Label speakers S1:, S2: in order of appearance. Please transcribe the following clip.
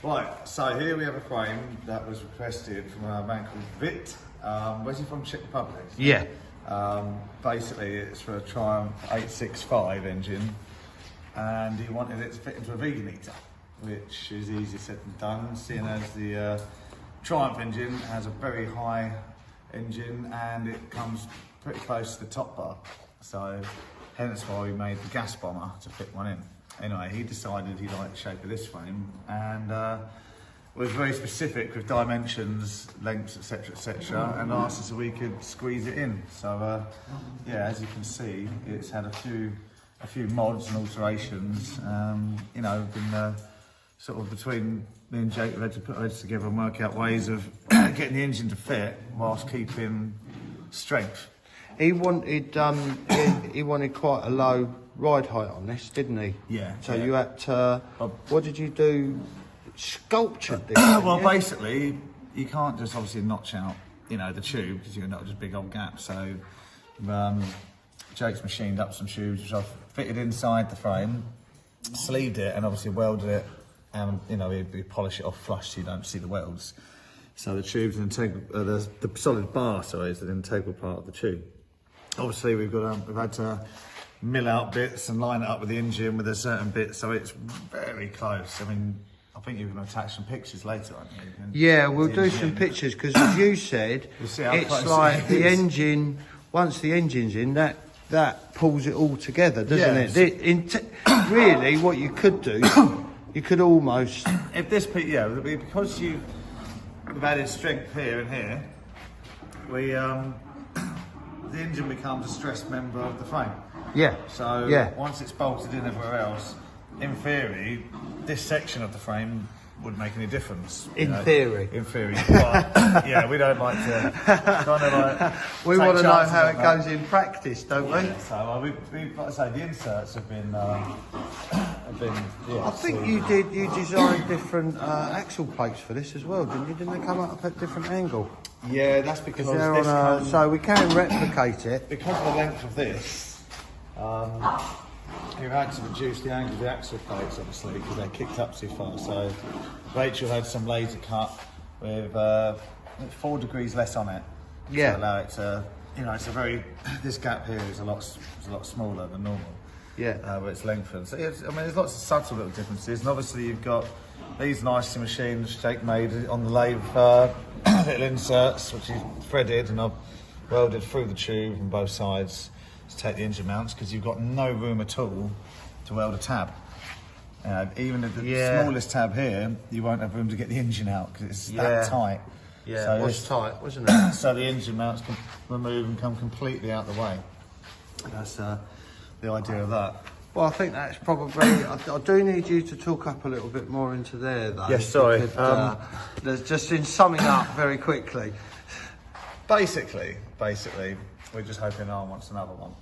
S1: Right, so here we have a frame that was requested from a man called Vit. Where's he from? Czech Republic?
S2: Yeah.
S1: Basically, it's for a Triumph 865 engine, and he wanted it to fit into a vegan eater, which is easier said than done, seeing as the Triumph engine has a very high engine and it comes pretty close to the top bar. So, hence why we made the gas bomber to fit one in. Anyway, he decided he liked the shape of this frame and was very specific with dimensions, lengths, etc., and asked us if we could squeeze it in. So, yeah, as you can see, it's had a few mods and alterations. You know, been sort of between me and Jake, we've had to put our heads together and work out ways of getting the engine to fit whilst keeping strength.
S2: He wanted he wanted quite a low ride height on this, didn't he?
S1: Yeah.
S2: So
S1: yeah.
S2: you had to. What did you do? Sculptured this.
S1: Well, basically, you can't just obviously notch out, you know, the tube because you're not just big old gap. So, Jake's machined up some tubes which I've fitted inside the frame, sleeved it, and obviously welded it. And you know, we polish it off flush so you don't see the welds. So the tube's an integral, the solid bar, sorry, is an integral part of the tube. Obviously, we've had to mill out bits and line it up with the engine with a certain bit, so it's very close. I mean, I think you're going to attach some pictures later, aren't you?
S2: Yeah, we'll do some pictures because, as you said, it's like the engine. Once the engine's in, that pulls it all together, doesn't it? Really, what you could do, you could almost.
S1: If this, because we've added strength here and here, the engine becomes a stressed member of the frame.
S2: Yeah.
S1: So once it's bolted in everywhere else, in theory, this section of the frame wouldn't make any difference.
S2: In theory.
S1: But yeah, we don't like to kind of like.
S2: We want to know how it goes in practice, don't we?
S1: Yeah, so like I say, the inserts have been.
S2: I think you designed different axle plates for this as well, didn't you? Didn't they come up at a different angle?
S1: Yeah, that's because
S2: so we can replicate it.
S1: Because of the length of this, we've had to reduce the angle of the axle plates, obviously, because they're kicked up too far. So Rachel had some laser cut with 4 degrees less on it.
S2: Yeah.
S1: To allow it to, you know, it's a very. This gap here is a lot smaller than normal.
S2: Yeah.
S1: But it's lengthened. So I mean, there's lots of subtle little differences, and obviously you've got these nicely machined, Jake made on the lathe little inserts, which he's threaded, and I've welded through the tube on both sides to take the engine mounts, because you've got no room at all to weld a tab. Even at the smallest tab here, you won't have room to get the engine out because it's that tight.
S2: Yeah,
S1: so
S2: it was tight, wasn't it?
S1: So the engine mounts can remove and come completely out the way. That's the idea of that.
S2: Well, I think that's probably. I do need you to talk up a little bit more into there, though.
S1: Yes, sorry.
S2: There's just in summing up very quickly.
S1: Basically, we're just hoping no one wants another one.